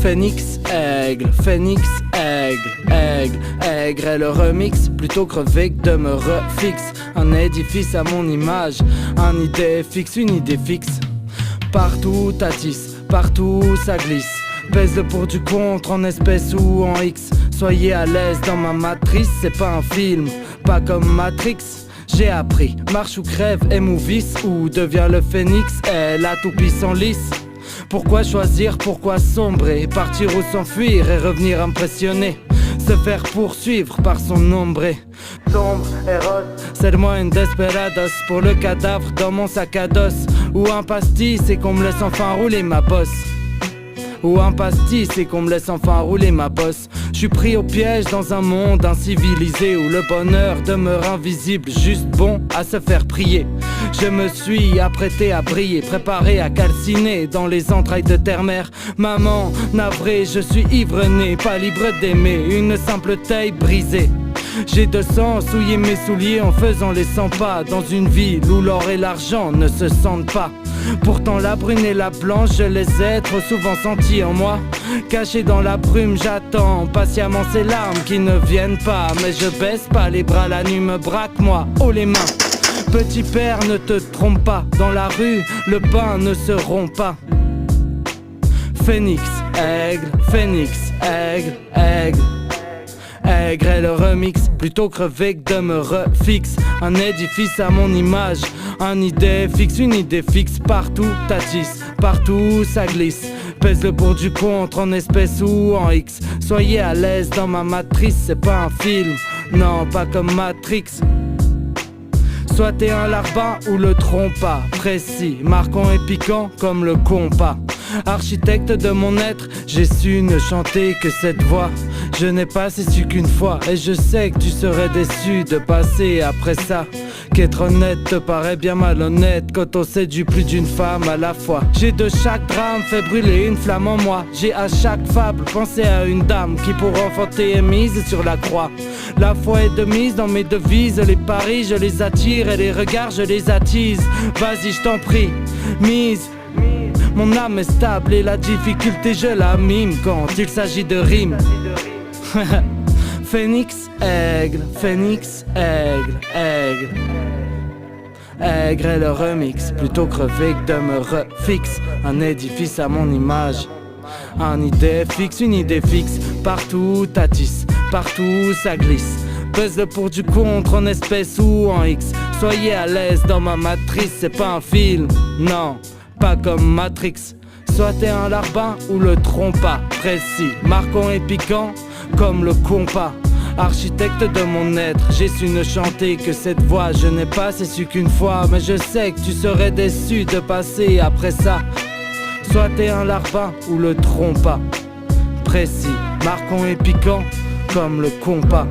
Phénix, aigle, phénix, aigle, aigle, aigre est le remix, plutôt crevé que de me refixe. Un édifice à mon image, un idée fixe, une idée fixe. Partout tâtisse, partout ça glisse. Pèse le pour du contre en espèces ou en X. Soyez à l'aise dans ma matrice, c'est pas un film, pas comme Matrix. J'ai appris, marche ou crève, aime ou vice, ou devient le phénix, est la toupie sans lice. Pourquoi choisir, pourquoi sombrer, partir ou s'enfuir et revenir impressionné, se faire poursuivre par son ombré. Sombre et rose, cède-moi une desperados pour le cadavre dans mon sac à dos. Ou un pastis et qu'on me laisse enfin rouler ma bosse. Ou un pastis et qu'on me laisse enfin rouler ma bosse. Je suis pris au piège dans un monde incivilisé où le bonheur demeure invisible, juste bon à se faire prier. Je me suis apprêté à briller, préparé à calciner dans les entrailles de terre-mère. Maman, navré, je suis ivre-né, pas libre d'aimer, une simple taille brisée. J'ai de sang souillé mes souliers en faisant les 100 pas dans une ville où l'or et l'argent ne se sentent pas. Pourtant la brune et la blanche, je les ai trop souvent sentis en moi. Caché dans la brume, j'attends patiemment ces larmes qui ne viennent pas. Mais je baisse pas les bras, la nuit me braque, moi, haut les mains. Petit père, ne te trompe pas, dans la rue, le pain ne se rompt pas. Phénix, aigle, phénix, aigle, aigle. Aigre est le remix, plutôt crevé que de me refixe. Un édifice à mon image, un idée fixe, une idée fixe. Partout tâtisse, partout ça glisse. Pèse le pour du contre en espèces ou en X. Soyez à l'aise dans ma matrice, c'est pas un film, non pas comme Matrix. Soit t'es un larbin ou le trompa, précis, marquant et piquant comme le compas. Architecte de mon être, j'ai su ne chanter que cette voix. Je n'ai pas su qu'une fois, et je sais que tu serais déçu de passer après ça. Qu'être honnête te paraît bien malhonnête quand on séduit plus d'une femme à la fois. J'ai de chaque drame fait brûler une flamme en moi. J'ai à chaque fable pensé à une dame qui pour enfanter est mise sur la croix. La foi est de mise dans mes devises, les paris je les attire et les regards je les attise. Vas-y je t'en prie, mise. Mon âme est stable et la difficulté je la mime quand il s'agit de rimes. Phénix, aigle, phénix, aigle, aigle. Aigre est le remix, plutôt crevé que de me refixe. Un édifice à mon image, un idée fixe, une idée fixe. Partout tâtisse, partout ça glisse. Pèse le pour du contre en espèces ou en X. Soyez à l'aise dans ma matrice, c'est pas un film, non, pas comme Matrix. Soit t'es un larbin ou le trompa, précis, marquant et piquant comme le compas. Architecte de mon être, j'ai su ne chanter que cette voix. Je n'ai pas su qu'une fois, mais je sais que tu serais déçu de passer après ça. Soit t'es un larbin ou le trompa, précis, marquant et piquant comme le compas.